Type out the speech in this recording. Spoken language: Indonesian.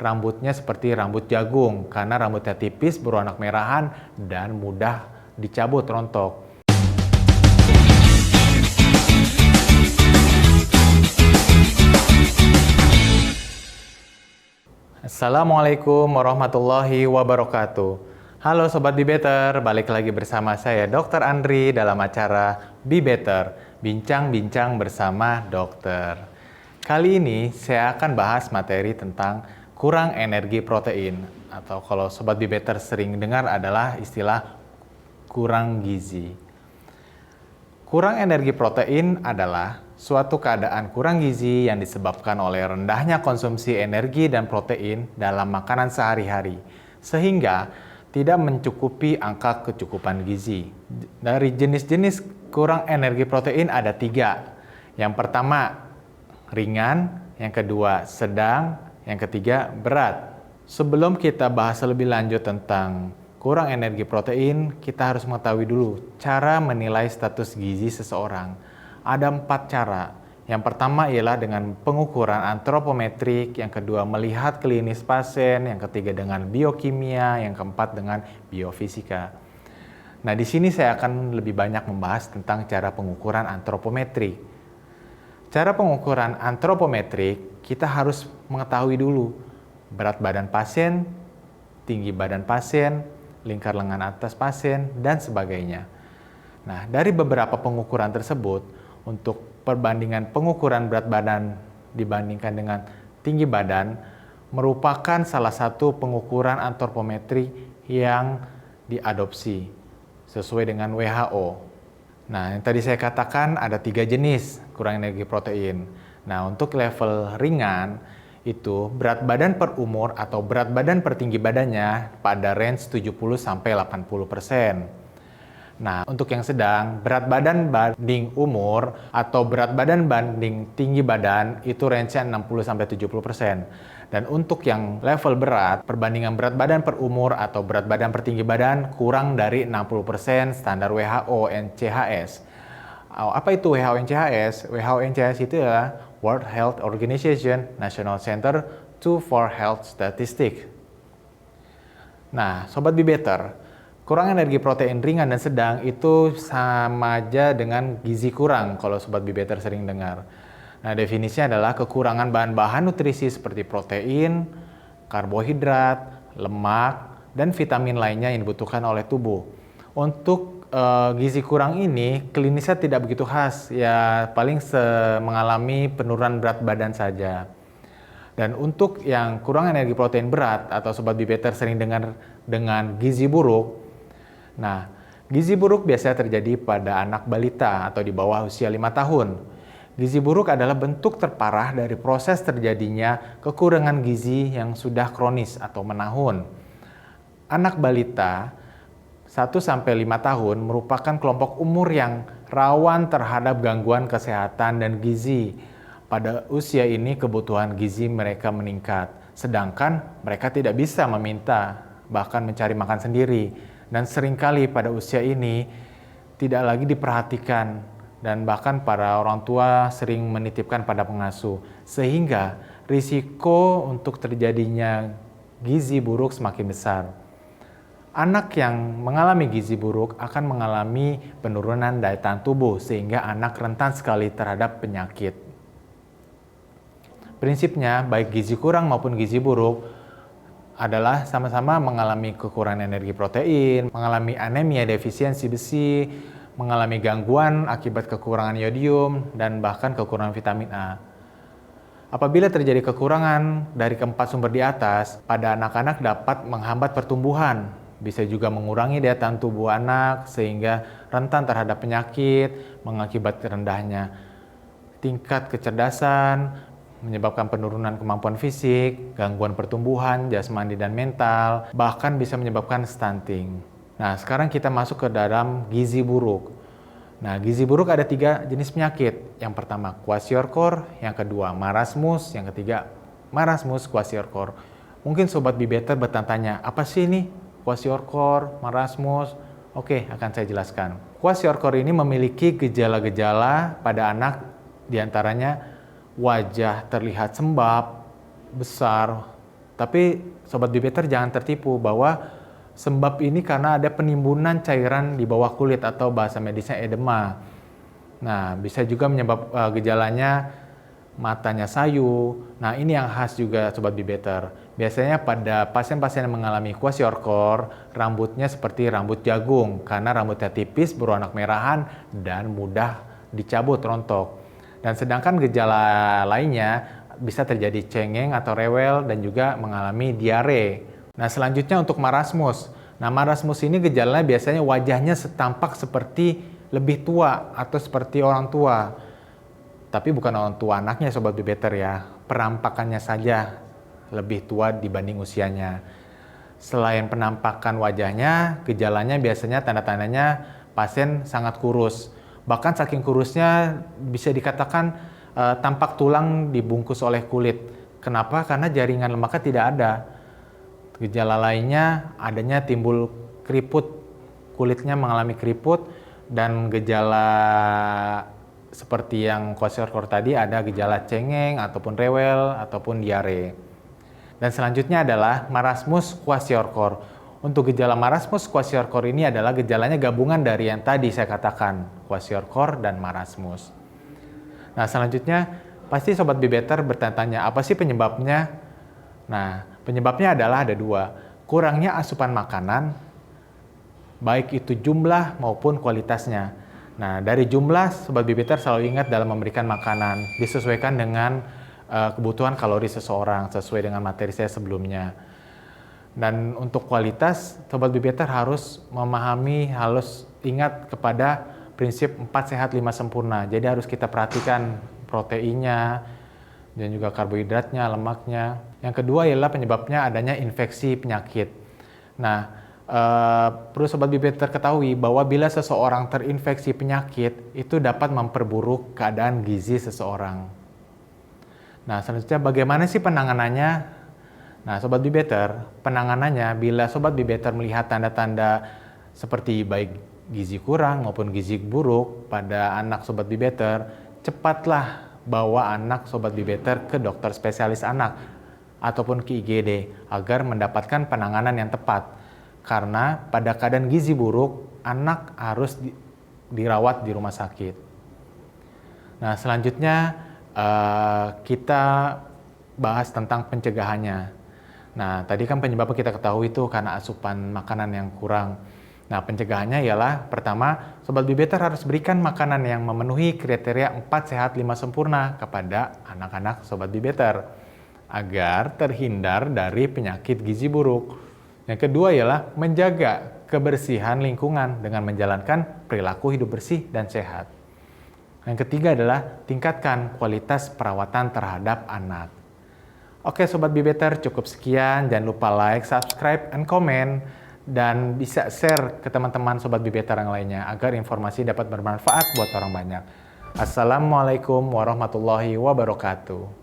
rambutnya seperti rambut jagung karena rambutnya tipis, berwarna kemerahan, dan mudah dicabut rontok. Assalamualaikum warahmatullahi wabarakatuh. Halo Sobat Be Better, balik lagi bersama saya Dr. Andri dalam acara Be Better, bincang-bincang bersama dokter. Kali ini saya akan bahas materi tentang kurang energi protein, atau kalau Sobat Be Better sering dengar adalah istilah kurang gizi. Kurang energi protein adalah suatu keadaan kurang gizi yang disebabkan oleh rendahnya konsumsi energi dan protein dalam makanan sehari-hari, sehingga tidak mencukupi angka kecukupan gizi. Dari jenis-jenis kurang energi protein ada 3. Yang pertama, ringan. Yang kedua, sedang. Yang ketiga, berat. Sebelum kita bahas lebih lanjut tentang kurang energi protein, kita harus mengetahui dulu cara menilai status gizi seseorang. Ada 4 cara. Yang pertama ialah dengan pengukuran antropometrik, yang kedua melihat klinis pasien, yang ketiga dengan biokimia, yang keempat dengan biofisika. Nah, di sini saya akan lebih banyak membahas tentang cara pengukuran antropometrik. Cara pengukuran antropometrik, kita harus mengetahui dulu berat badan pasien, tinggi badan pasien, lingkar lengan atas pasien, dan sebagainya. Nah, dari beberapa pengukuran tersebut, untuk perbandingan pengukuran berat badan dibandingkan dengan tinggi badan merupakan salah satu pengukuran antropometri yang diadopsi sesuai dengan WHO. Nah, yang tadi saya katakan ada 3 jenis kurang energi protein. Nah, untuk level ringan itu berat badan per umur atau berat badan per tinggi badannya pada range 70-80%. Nah, untuk yang sedang, berat badan banding umur atau berat badan banding tinggi badan itu range-nya 60-70%. Dan untuk yang level berat, perbandingan berat badan per umur atau berat badan per tinggi badan kurang dari 60% standar WHO NCHS. Apa itu WHO NCHS? WHO NCHS itu adalah World Health Organization National Center for Health Statistics. Nah, Sobat Be Better, kurang energi protein ringan dan sedang itu sama aja dengan gizi kurang kalau Sobat Be Better sering dengar. Nah, definisinya adalah kekurangan bahan-bahan nutrisi seperti protein, karbohidrat, lemak, dan vitamin lainnya yang dibutuhkan oleh tubuh. Untuk gizi kurang ini klinisnya tidak begitu khas, ya paling mengalami penurunan berat badan saja. Dan untuk yang kurang energi protein berat atau Sobat Be Better sering dengar dengan gizi buruk. Nah, gizi buruk biasanya terjadi pada anak balita atau di bawah usia 5 tahun. Gizi buruk adalah bentuk terparah dari proses terjadinya kekurangan gizi yang sudah kronis atau menahun. Anak balita 1-5 tahun merupakan kelompok umur yang rawan terhadap gangguan kesehatan dan gizi. Pada usia ini kebutuhan gizi mereka meningkat, sedangkan mereka tidak bisa meminta, bahkan mencari makan sendiri. Dan seringkali pada usia ini tidak lagi diperhatikan dan bahkan para orang tua sering menitipkan pada pengasuh. Sehingga risiko untuk terjadinya gizi buruk semakin besar. Anak yang mengalami gizi buruk akan mengalami penurunan daya tahan tubuh sehingga anak rentan sekali terhadap penyakit. Prinsipnya baik gizi kurang maupun gizi buruk adalah sama-sama mengalami kekurangan energi protein, mengalami anemia defisiensi besi, mengalami gangguan akibat kekurangan yodium, dan bahkan kekurangan vitamin A. Apabila terjadi kekurangan dari keempat sumber di atas, pada anak-anak dapat menghambat pertumbuhan, bisa juga mengurangi daya tahan tubuh anak sehingga rentan terhadap penyakit, mengakibatkan rendahnya tingkat kecerdasan, menyebabkan penurunan kemampuan fisik, gangguan pertumbuhan, jasmani dan mental, bahkan bisa menyebabkan stunting. Nah, sekarang kita masuk ke dalam gizi buruk. Nah, gizi buruk ada 3 jenis penyakit. Yang pertama, kwashiorkor, yang kedua, marasmus, yang ketiga, marasmus kwashiorkor. Mungkin Sobat Be Better bertanya, apa sih ini kwashiorkor, marasmus? Oke, akan saya jelaskan. Kwashiorkor ini memiliki gejala-gejala pada anak, diantaranya wajah terlihat sembab, besar, Tapi Sobat Bibeter jangan tertipu bahwa sembab ini karena ada penimbunan cairan di bawah kulit atau bahasa medisnya edema. Nah, bisa juga gejalanya matanya sayu. Nah, ini yang khas juga Sobat Bibeter. Biasanya pada pasien-pasien yang mengalami kwashiorkor, rambutnya seperti rambut jagung karena rambutnya tipis, berwarna kemerahan, dan mudah dicabut rontok. Dan sedangkan gejala lainnya bisa terjadi cengeng atau rewel dan juga mengalami diare. Nah, selanjutnya untuk marasmus. Nah, marasmus ini gejalanya biasanya wajahnya tampak seperti lebih tua atau seperti orang tua. Tapi bukan orang tua anaknya Sobat Bibeter ya, perampakannya saja lebih tua dibanding usianya. Selain penampakan wajahnya, gejalanya biasanya tanda-tandanya pasien sangat kurus. Bahkan saking kurusnya bisa dikatakan tampak tulang dibungkus oleh kulit. Kenapa? Karena jaringan lemaknya tidak ada. Gejala lainnya adanya timbul keriput, kulitnya mengalami keriput, dan gejala seperti yang kwashiorkor tadi ada gejala cengeng ataupun rewel ataupun diare. Dan selanjutnya adalah marasmus kwashiorkor. Untuk gejala marasmus kwashiorkor ini adalah gejalanya gabungan dari yang tadi saya katakan, kwashiorkor dan marasmus. Nah, selanjutnya pasti Sobat Bibeter bertanya-tanya, apa sih penyebabnya? Nah, penyebabnya adalah ada dua, kurangnya asupan makanan, baik itu jumlah maupun kualitasnya. Nah, dari jumlah, Sobat Bibeter selalu ingat dalam memberikan makanan, disesuaikan dengan kebutuhan kalori seseorang, sesuai dengan materi saya sebelumnya. Dan untuk kualitas, Sobat Bibeter harus memahami, harus ingat kepada prinsip 4 sehat 5 sempurna. Jadi harus kita perhatikan proteinnya, dan juga karbohidratnya, lemaknya. Yang kedua ialah penyebabnya adanya infeksi penyakit. Nah, perlu Sobat Bibeter ketahui bahwa bila seseorang terinfeksi penyakit, itu dapat memperburuk keadaan gizi seseorang. Nah, selanjutnya bagaimana sih penanganannya? Nah, Sobat Bibeter, penanganannya bila Sobat Bibeter melihat tanda-tanda seperti baik gizi kurang maupun gizi buruk pada anak Sobat Bibeter, cepatlah bawa anak Sobat Bibeter ke dokter spesialis anak ataupun ke IGD agar mendapatkan penanganan yang tepat. Karena pada keadaan gizi buruk, anak harus dirawat di rumah sakit. Nah, selanjutnya kita bahas tentang pencegahannya. Nah, tadi kan penyebabnya kita ketahui itu karena asupan makanan yang kurang. Nah, pencegahannya ialah pertama, Sobat Bibeter harus berikan makanan yang memenuhi kriteria 4 sehat 5 sempurna kepada anak-anak Sobat Bibeter agar terhindar dari penyakit gizi buruk. Yang kedua ialah menjaga kebersihan lingkungan dengan menjalankan perilaku hidup bersih dan sehat. Yang ketiga adalah tingkatkan kualitas perawatan terhadap anak. Oke Sobat Bibeter, cukup sekian. Jangan lupa like, subscribe, and comment. Dan bisa share ke teman-teman Sobat Bibeter yang lainnya agar informasi dapat bermanfaat buat orang banyak. Assalamualaikum warahmatullahi wabarakatuh.